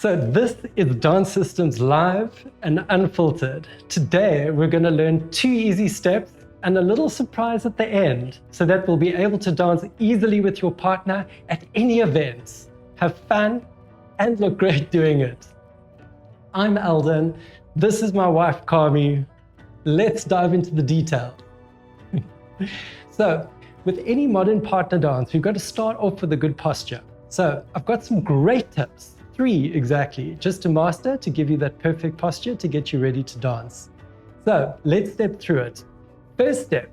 So this is Dance Systems Live and Unfiltered. Today, we're going to learn 2 easy steps and a little surprise at the end, so that we'll be able to dance easily with your partner at any events. Have fun and look great doing it. I'm Aldon. This is my wife, Carmi. Let's dive into the detail. So, with any modern partner dance, we've got to start off with a good posture. So, I've got some great tips, 3 exactly, just to master, to give you that perfect posture to get you ready to dance. So, let's step through it. First step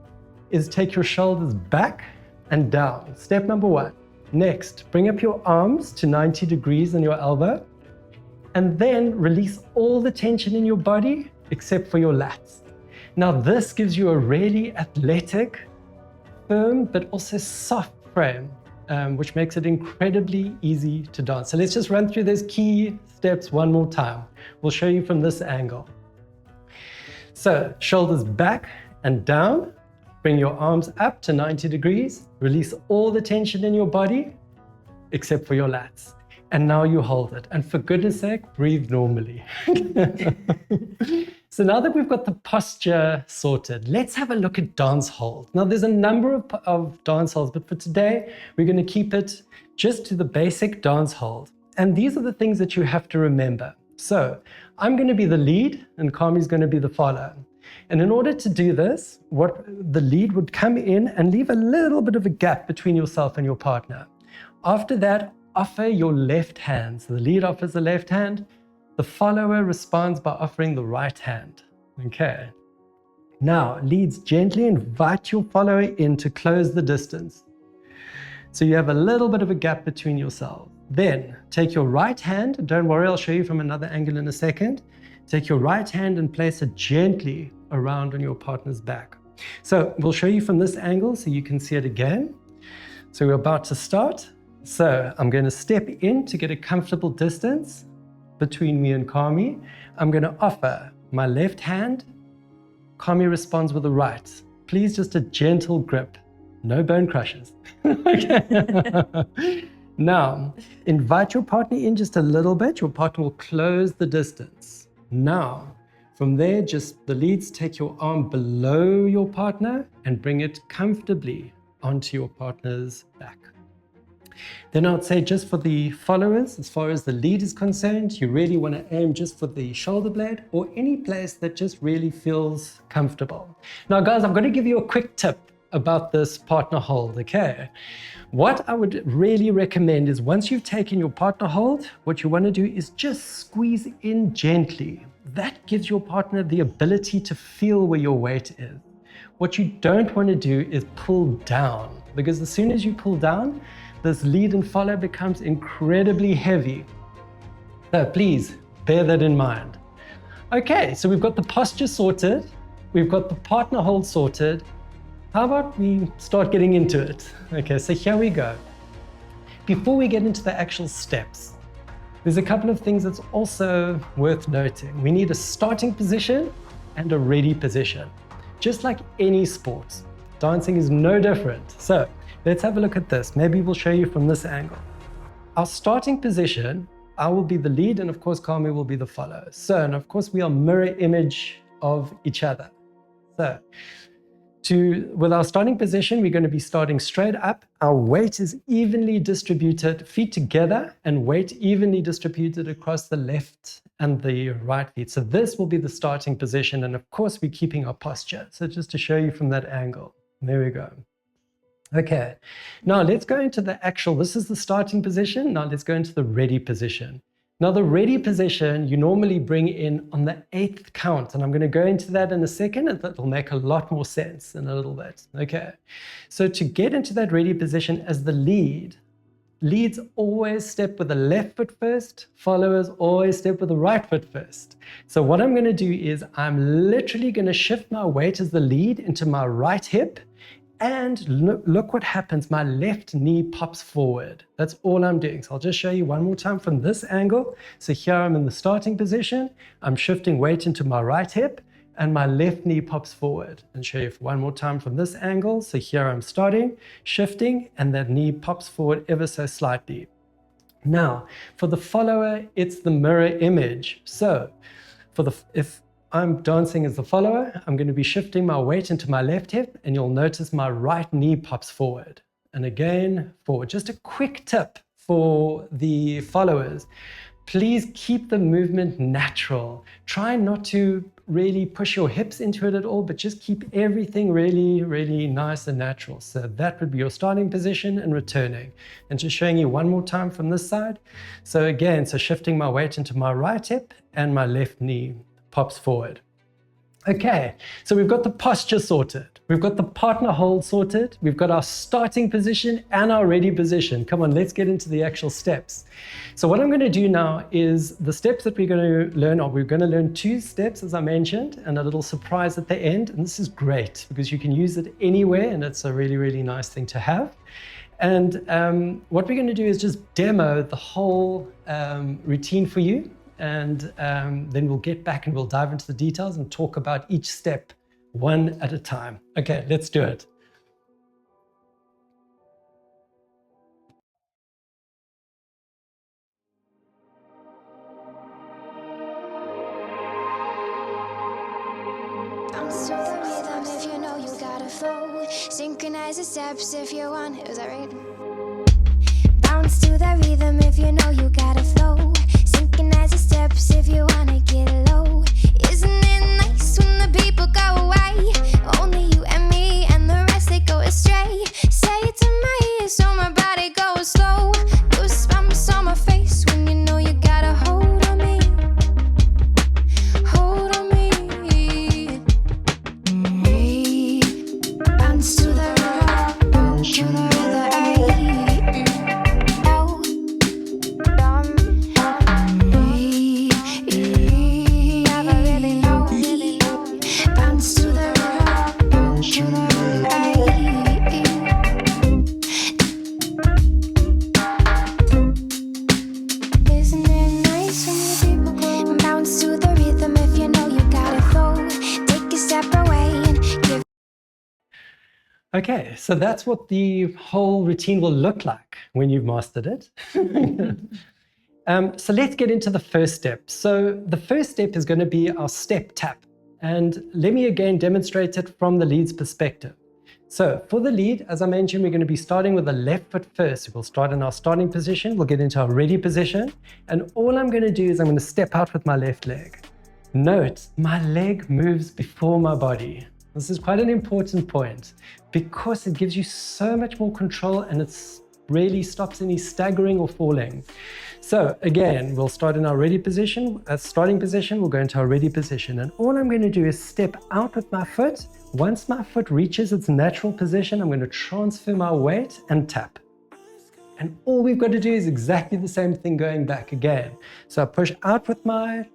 is take your shoulders back and down. Step number 1. Next, bring up your arms to 90 degrees on your elbow, and then release all the tension in your body except for your lats. Now this gives you a really athletic, firm, but also soft frame, which makes it incredibly easy to dance. So let's just run through those key steps one more time. We'll show you from this angle. So shoulders back and down, bring your arms up to 90 degrees, release all the tension in your body except for your lats. And now you hold it. And for goodness sake, breathe normally. So now that we've got the posture sorted, let's have a look at dance hold. Now there's a number of dance holds, but for today, we're going to keep it just to the basic dance hold. And these are the things that you have to remember. So I'm going to be the lead and Carmi's going to be the follow. And in order to do this, the lead would come in and leave a little bit of a gap between yourself and your partner. After that, offer your left hand. So the lead offers the left hand. The follower responds by offering the right hand. Okay. Now, leads gently invite your follower in to close the distance. So you have a little bit of a gap between yourselves. Then take your right hand. Don't worry, I'll show you from another angle in a second. Take your right hand and place it gently around on your partner's back. So we'll show you from this angle so you can see it again. So we're about to start. So I'm going to step in to get a comfortable distance between me and Carmi. I'm going to offer my left hand. Carmi responds with the right. Please, just a gentle grip. No bone crushes. Okay. Now, invite your partner in just a little bit. Your partner will close the distance. Now, from there, just the leads, take your arm below your partner and bring it comfortably onto your partner's back. Then I would say, just for the followers, as far as the lead is concerned, you really want to aim just for the shoulder blade or any place that just really feels comfortable. Now guys, I'm going to give you a quick tip about this partner hold, okay? What I would really recommend is, once you've taken your partner hold, what you want to do is just squeeze in gently. That gives your partner the ability to feel where your weight is. What you don't want to do is pull down, because as soon as you pull down, this lead and follow becomes incredibly heavy. So please bear that in mind. Okay, so we've got the posture sorted. We've got the partner hold sorted. How about we start getting into it? Okay, so here we go. Before we get into the actual steps, there's a couple of things that's also worth noting. We need a starting position and a ready position. Just like any sport, dancing is no different. So let's have a look at this. Maybe we'll show you from this angle. Our starting position, I will be the lead, and of course Carmi will be the follow. So, and of course we are mirror image of each other. So, with our starting position, we're going to be starting straight up. Our weight is evenly distributed, feet together, and weight evenly distributed across the left and the right feet. So this will be the starting position, and of course we're keeping our posture. So just to show you from that angle. There we go. Okay, now let's go into the actual, this is the starting position. Now let's go into the ready position. Now the ready position, you normally bring in on the 8th count, and I'm going to go into that in a second, and that will make a lot more sense in a little bit. Okay, so to get into that ready position as the lead, leads always step with the left foot first, followers always step with the right foot first. So what I'm going to do is I'm literally going to shift my weight as the lead into my right hip. And look what happens, my left knee pops forward. That's all I'm doing. So I'll just show you one more time from this angle. So here I'm in the starting position, I'm shifting weight into my right hip, and my left knee pops forward. And show you one more time from this angle. So here I'm starting, shifting, and that knee pops forward ever so slightly. Now, for the follower, it's the mirror image. So if I'm dancing as the follower, I'm going to be shifting my weight into my left hip, and you'll notice my right knee pops forward. And again, forward. Just a quick tip for the followers. Please keep the movement natural. Try not to really push your hips into it at all, but just keep everything really, really nice and natural. So that would be your starting position and returning. And just showing you one more time from this side. So again, shifting my weight into my right hip and my left knee pops forward. Okay, so we've got the posture sorted. We've got the partner hold sorted. We've got our starting position and our ready position. Come on, let's get into the actual steps. So what I'm going to do now is the steps that we're going to learn we're going to learn 2 steps, as I mentioned, and a little surprise at the end. And this is great because you can use it anywhere, and it's a really, really nice thing to have. And what we're going to do is just demo the whole routine for you. And then we'll get back and we'll dive into the details and talk about each step one at a time. Okay, let's do it. Bounce to the rhythm if you know you gotta flow. Synchronize the steps if you want it. Is that right? Bounce to the rhythm if you know you gotta flow. Synchronize the steps if you wanna get low. Isn't it nice when the people go away? Only you and me and the rest they go astray. Say it to my ears so my body goes slow. Goosebumps on my face when you know you got a hold on me. Hold on me. Hey, bounce to the rhythm, bounce to the rhythm. Okay, so that's what the whole routine will look like when you've mastered it. So let's get into the first step. So the first step is going to be our step tap. And let me again demonstrate it from the lead's perspective. So for the lead, as I mentioned, we're going to be starting with the left foot first. We'll start in our starting position. We'll get into our ready position. And all I'm going to do is I'm going to step out with my left leg. Note, my leg moves before my body. This is quite an important point because it gives you so much more control and it really stops any staggering or falling. So again, we'll start in our ready position. As starting position, we'll go into our ready position. And all I'm going to do is step out with my foot. Once my foot reaches its natural position, I'm going to transfer my weight and tap. And all we've got to do is exactly the same thing going back again. So I push out with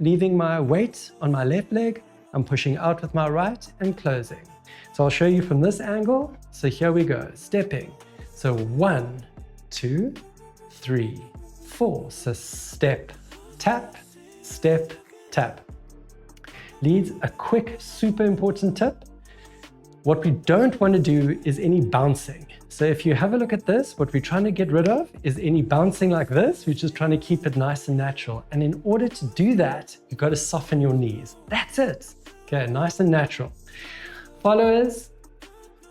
leaving my weight on my left leg. I'm pushing out with my right and closing. So I'll show you from this angle. So here we go, stepping. So 1, 2, 3, 4. So step, tap, step, tap. Leads, a quick, super important tip. What we don't want to do is any bouncing. So if you have a look at this, what we're trying to get rid of is any bouncing like this. We're just trying to keep it nice and natural. And in order to do that, you've got to soften your knees. That's it. Okay, nice and natural. Followers,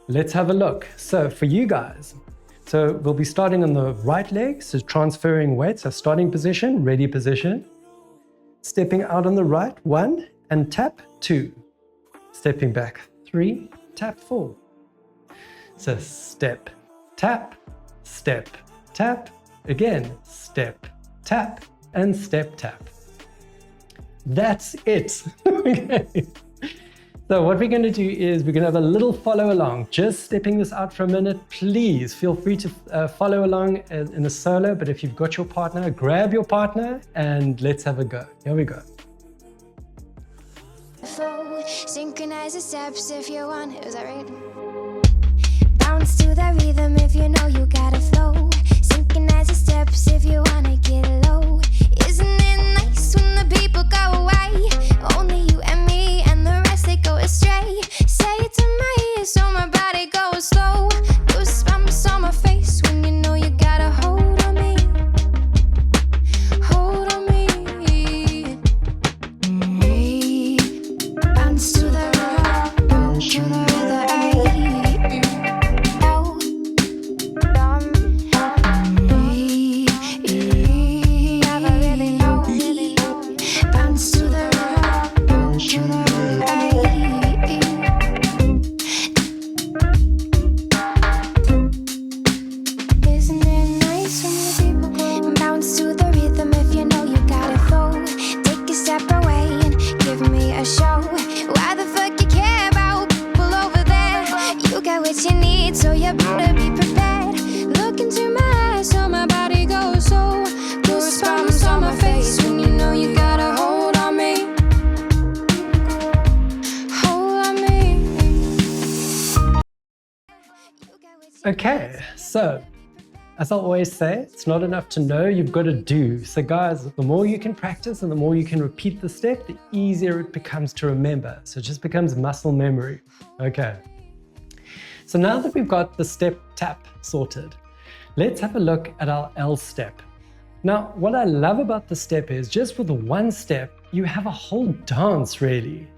let's have a look. So for you guys, so we'll be starting on the right leg, so transferring weight. So starting position, ready position. Stepping out on the right, 1, and tap, 2. Stepping back, 3, tap, 4. So step, tap, again, step, tap, and step, tap. That's it. Okay. So what we're going to do is we're going to have a little follow along, just stepping this out for a minute. Please feel free to follow along in a solo, but if you've got your partner, grab your partner and let's have a go. Here we go. Synchronize the steps if you want it. Is that right? Bounce to the rhythm if you know you gotta flow. Synchronize the steps if you wanna get low. Isn't it nice when the people go away? Only you and me and the rest they go astray. Say it to my ears so my body goes slow. Goosebumps on my face when you know you got a hold on me. Okay, so as I always say, it's not enough to know, you've got to do. So guys, the more you can practice and the more you can repeat the step, the easier it becomes to remember. So it just becomes muscle memory. Okay. So now that we've got the step tap sorted, let's have a look at our L step. Now, what I love about the step is just with the one step, you have a whole dance really.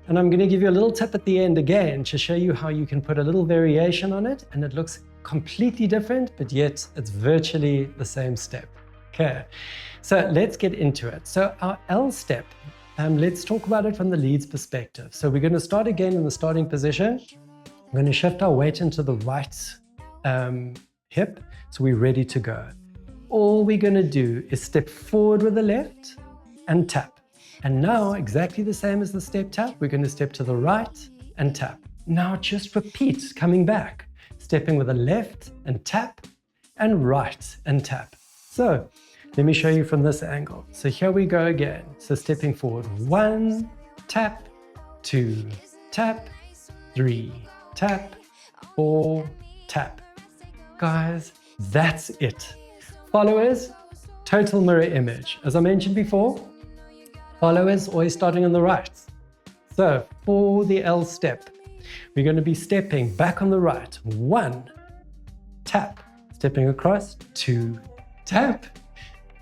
And I'm going to give you a little tip at the end again to show you how you can put a little variation on it and it looks completely different, but yet it's virtually the same step. Okay, so let's get into it. So our L step, let's talk about it from the lead's perspective. So we're going to start again in the starting position. We're going to shift our weight into the right hip, so we're ready to go. All we're going to do is step forward with the left and tap. And now, exactly the same as the step tap, we're going to step to the right and tap. Now just repeat, coming back, stepping with the left and tap, and right and tap. So let me show you from this angle. So here we go again. So stepping forward, 1, tap, 2, tap, 3, tap, 4, tap. Guys, that's it. Followers, total mirror image. As I mentioned before, followers always starting on the right. So for the L step, we're going to be stepping back on the right. 1, tap, stepping across, 2, tap,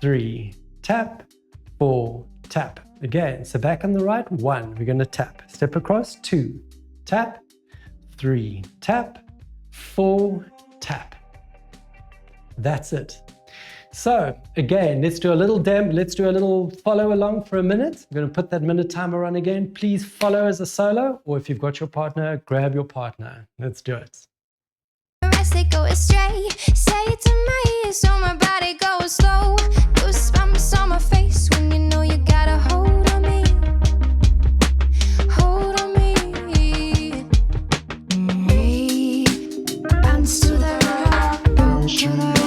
3, tap, 4, tap. Again, so back on the right, 1, we're going to tap, step across, 2, tap, 3, tap, 4, tap. That's it. So again, let's do a little follow along for a minute. I'm going to put that minute timer on again. Please follow as a solo, or if you've got your partner, grab your partner. Let's do it. They go astray. Say it to my ears so my body goes slow. Goosebumps on my face when you know you got a hold on me. Hold on me. We bounce to the rock, bounce to the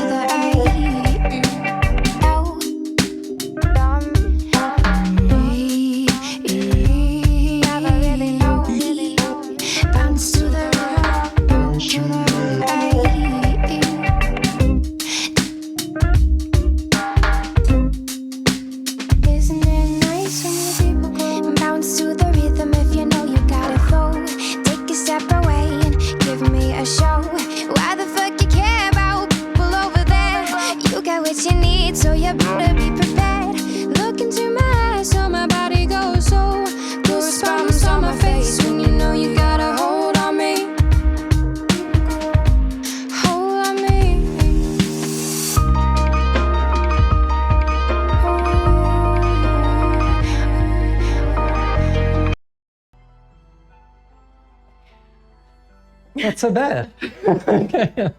Not so bad. Okay.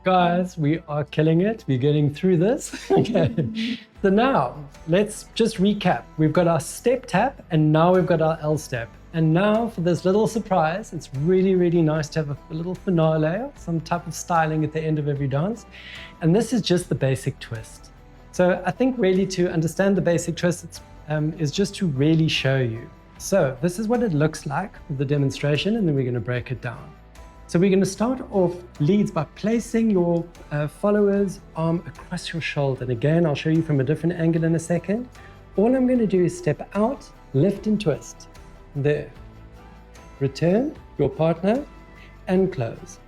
Guys, we are killing it. We're getting through this. Okay. So now let's just recap. We've got our step tap and now we've got our L step. And now for this little surprise, it's really, really nice to have a little finale, some type of styling at the end of every dance. And this is just the basic twist. So I think really to understand the basic twist is just to really show you. So this is what it looks like with the demonstration, and then we're going to break it down. So we're going to start off leads by placing your follower's arm across your shoulder. And again, I'll show you from a different angle in a second. All I'm going to do is step out, lift and twist. There. Return your partner and close.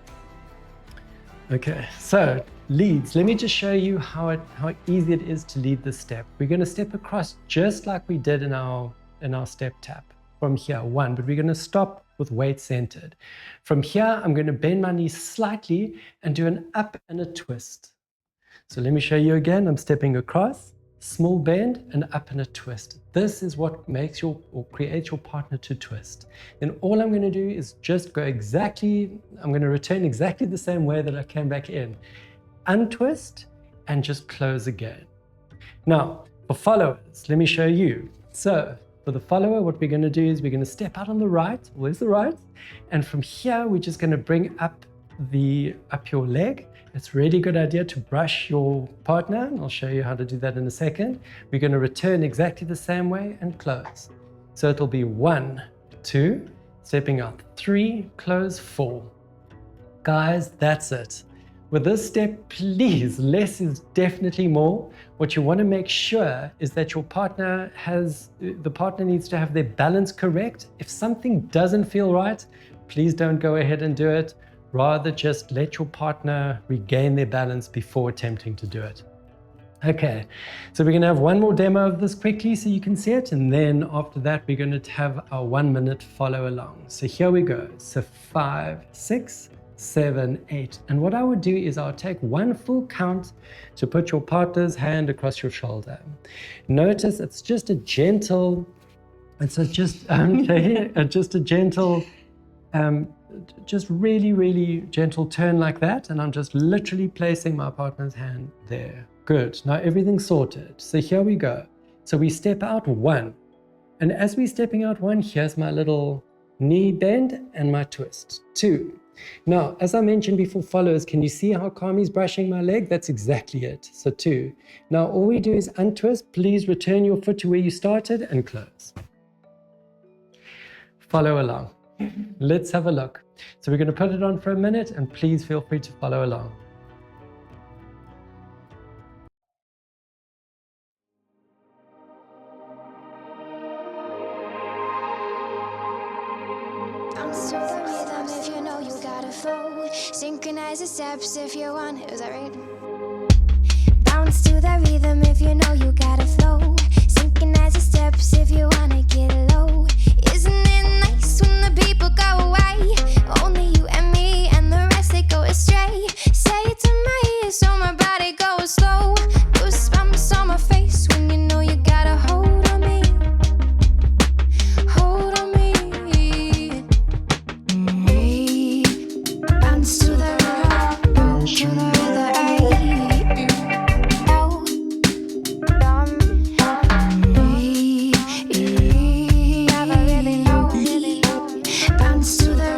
Okay, so leads. Let me just show you how easy it is to lead this step. We're going to step across just like we did in our step tap. From here, 1, but we're going to stop with weight centered. From here, I'm going to bend my knees slightly and do an up and a twist. So let me show you again. I'm stepping across, small bend, and up and a twist. This is what makes or creates your partner to twist. Then all I'm going to do is just go I'm going to return exactly the same way that I came back in. Untwist and just close again. Now, for followers, let me show you. So, for the follower, what we're going to do is we're going to step out on the right, always the right, and from here we're just going to bring up your leg. It's a really good idea to brush your partner, and I'll show you how to do that in a second. We're going to return exactly the same way and close. So it'll be 1, 2, stepping out, 3, close, 4. Guys, that's it. With this step, please, less is definitely more. What you want to make sure is that your partner needs to have their balance correct. If something doesn't feel right, please don't go ahead and do it. Rather just let your partner regain their balance before attempting to do it. Okay, so we're going to have one more demo of this quickly so you can see it, and then after that we're going to have our 1 minute follow along. So here we go. So 5, 6, 7, 8. And what I would do is I'll take one full count to put your partner's hand across your shoulder. Notice it's just a gentle, just a gentle, just really gentle turn like that. And I'm just literally placing my partner's hand there. Good. Now everything's sorted. So here we go. So we step out 1. And as we're stepping out 1, here's my little knee bend and my twist. 2. Now, as I mentioned before, followers, can you see how Carmi's brushing my leg? That's exactly it. So 2. Now all we do is untwist. Please return your foot to where you started and close. Follow along. Let's have a look. So we're going to put it on for a minute, and please feel free to follow along. Bounce to the rhythm if you know you gotta flow. Synchronize the steps if you want it. Is that right? Bounce to the rhythm if you know you gotta flow. Synchronize the steps if you wanna get low. Isn't it nice when the people go away? Only you and me and the rest they go astray. Say it to me so my body goes slow. Goosebumps on my face when you know you got a hold on me. Hold on me. Bounce to the rhythm, bounce to the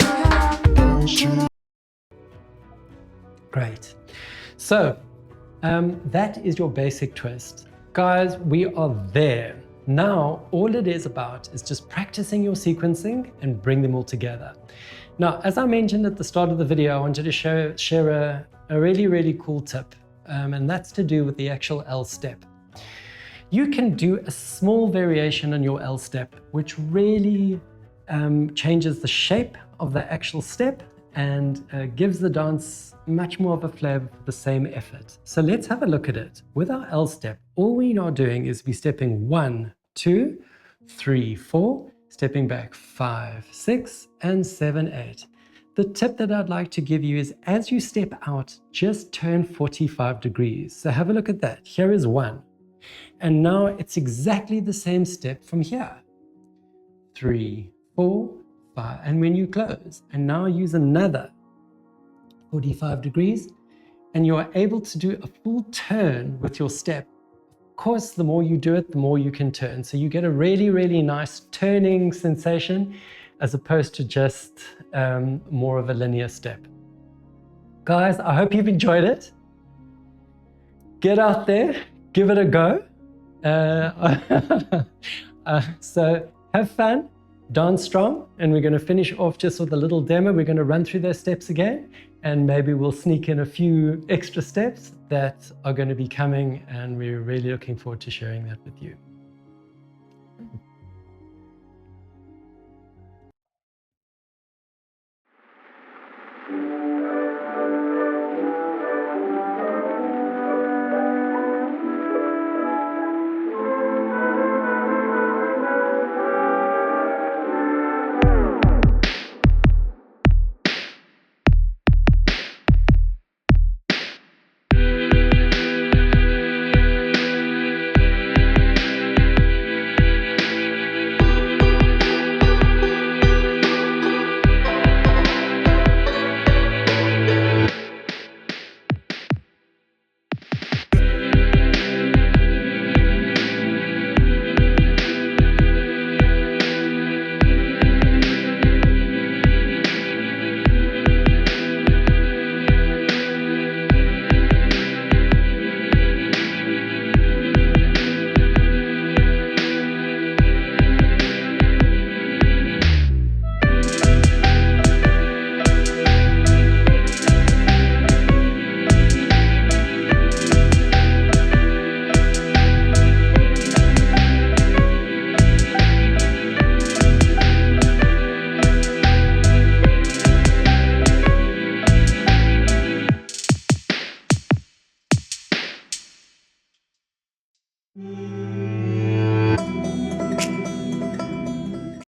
Great. So that is your basic twist. Guys, we are there. Now, all it is about is just practicing your sequencing and bring them all together. Now, as I mentioned at the start of the video, I wanted to share a really cool tip, and that's to do with the actual L step. You can do a small variation on your L step, which really changes the shape of the actual step and gives the dance much more of a flavor for the same effort. So let's have a look at it. With our L step, all we are doing is we're stepping 1, 2, 3, 4, stepping back 5, 6, and 7, 8. The tip that I'd like to give you is as you step out, just turn 45 degrees. So have a look at that. Here is 1. And now it's exactly the same step from here. 3, 4, 5, and when you close, and now use another 45 degrees, and you are able to do a full turn with your step. Of course, the more you do it, the more you can turn. So you get a really nice turning sensation as opposed to just more of a linear step. Guys, I hope you've enjoyed it. Get out there, give it a go. So have fun. Dance strong, and we're going to finish off just with a little demo. We're going to run through those steps again, and maybe we'll sneak in a few extra steps that are going to be coming, and we're really looking forward to sharing that with you.